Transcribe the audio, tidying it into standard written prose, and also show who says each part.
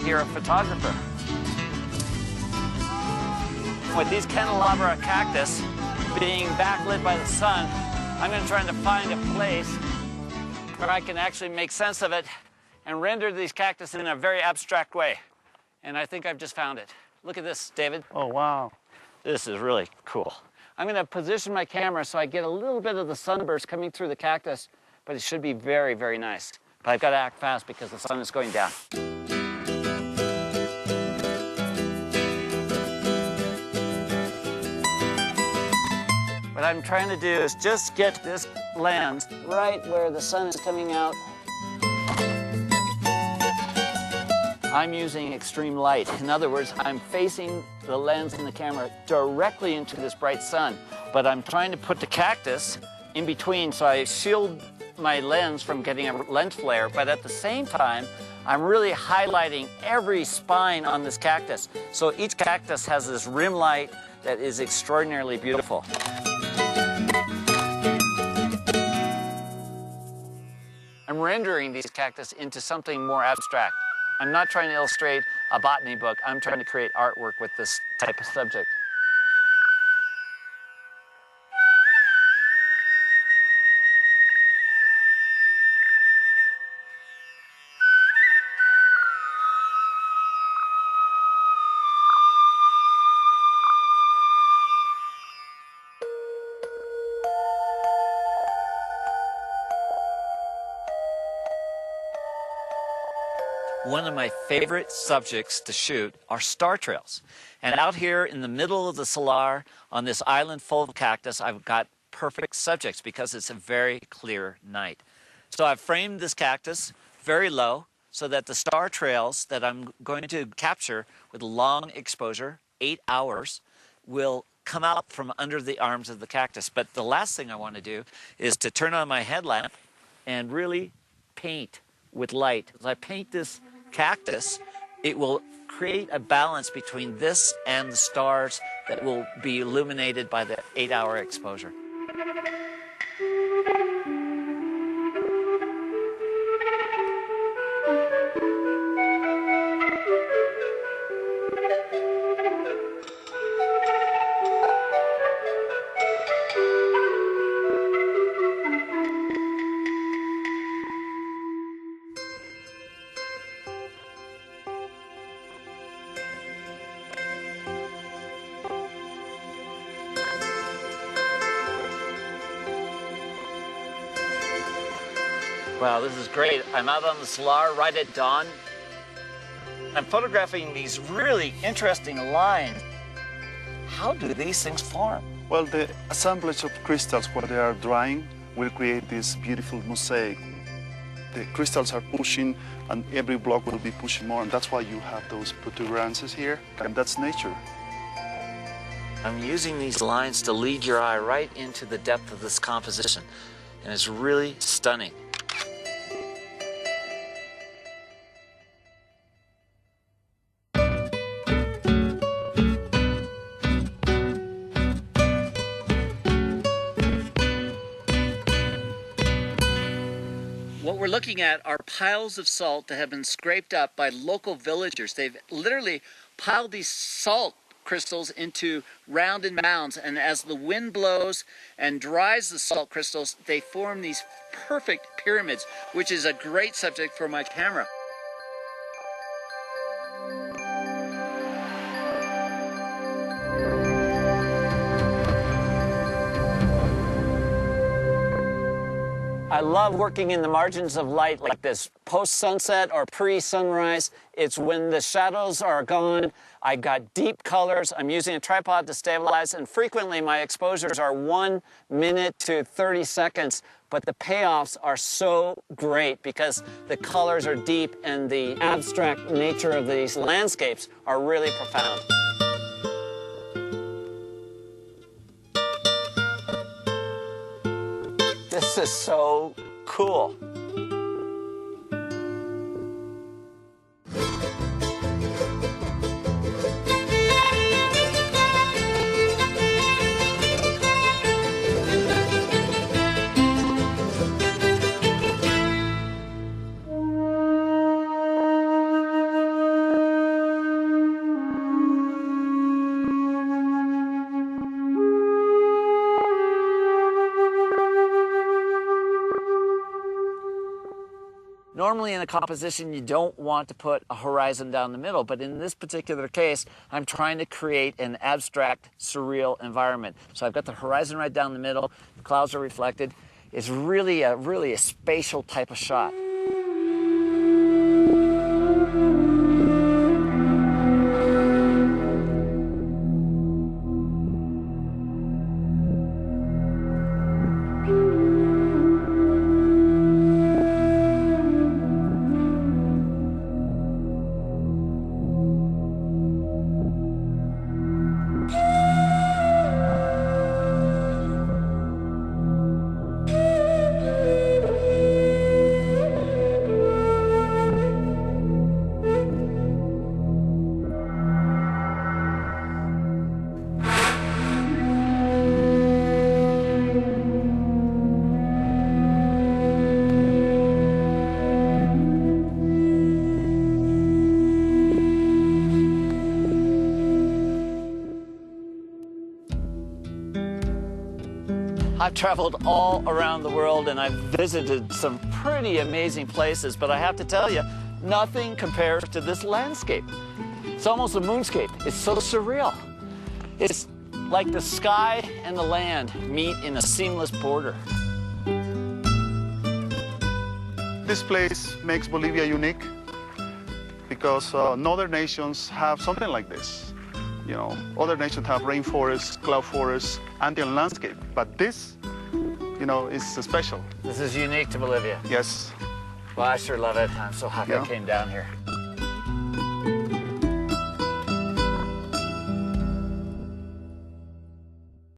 Speaker 1: You're a photographer. With these candelabra cactus being backlit by the sun, I'm going to try to find a place where I can actually make sense of it and render these cactus in a very abstract way. And I think I've just found it. Look at this, David.
Speaker 2: Oh, wow.
Speaker 1: This is really cool. I'm going to position my camera so I get a little bit of the sunburst coming through the cactus, but it should be very, very nice. But I've got to act fast because the sun is going down. What I'm trying to do is just get this lens right where the sun is coming out. I'm using extreme light. In other words, I'm facing the lens in the camera directly into this bright sun, but I'm trying to put the cactus in between so I shield my lens from getting a lens flare, but at the same time, I'm really highlighting every spine on this cactus. So each cactus has this rim light that is extraordinarily beautiful. I'm rendering these cactus into something more abstract. I'm not trying to illustrate a botany book. I'm trying to create artwork with this type of subject. One of my favorite subjects to shoot are star trails. And out here in the middle of the salar, on this island full of cactus, I've got perfect subjects because it's a very clear night. So I've framed this cactus very low so that the star trails that I'm going to capture with long exposure, 8 hours, will come out from under the arms of the cactus. But the last thing I want to do is to turn on my headlamp and really paint with light. As I paint this cactus, it will create a balance between this and the stars that will be illuminated by the 8-hour exposure. Wow, this is great. I'm out on the salar right at dawn. I'm photographing these really interesting lines. How do these things form?
Speaker 2: Well, the assemblage of crystals while they are drying will create this beautiful mosaic. The crystals are pushing, and every block will be pushing more, and that's why you have those protuberances here, and that's nature.
Speaker 1: I'm using these lines to lead your eye right into the depth of this composition, and it's really stunning. What we're looking at are piles of salt that have been scraped up by local villagers. They've literally piled these salt crystals into rounded mounds, and as the wind blows and dries the salt crystals, they form these perfect pyramids, which is a great subject for my camera. I love working in the margins of light like this, post-sunset or pre-sunrise. It's when the shadows are gone. I've got deep colors. I'm using a tripod to stabilize, and frequently my exposures are 1 minute to 30 seconds, but the payoffs are so great because the colors are deep and the abstract nature of these landscapes are really profound. This is so cool. Normally in a composition, you don't want to put a horizon down the middle, but in this particular case, I'm trying to create an abstract, surreal environment. So I've got the horizon right down the middle, the clouds are reflected. It's really a spatial type of shot. I've traveled all around the world and I've visited some pretty amazing places, but I have to tell you, nothing compares to this landscape. It's almost a moonscape. It's so surreal. It's like the sky and the land meet in a seamless border.
Speaker 2: This place makes Bolivia unique because northern nations have something like this. You know, other nations have rainforests, cloud forests, Andean landscape, but this, you know, is special.
Speaker 1: This is unique to Bolivia.
Speaker 2: Yes.
Speaker 1: Well, I sure love it. I'm so happy I came down here.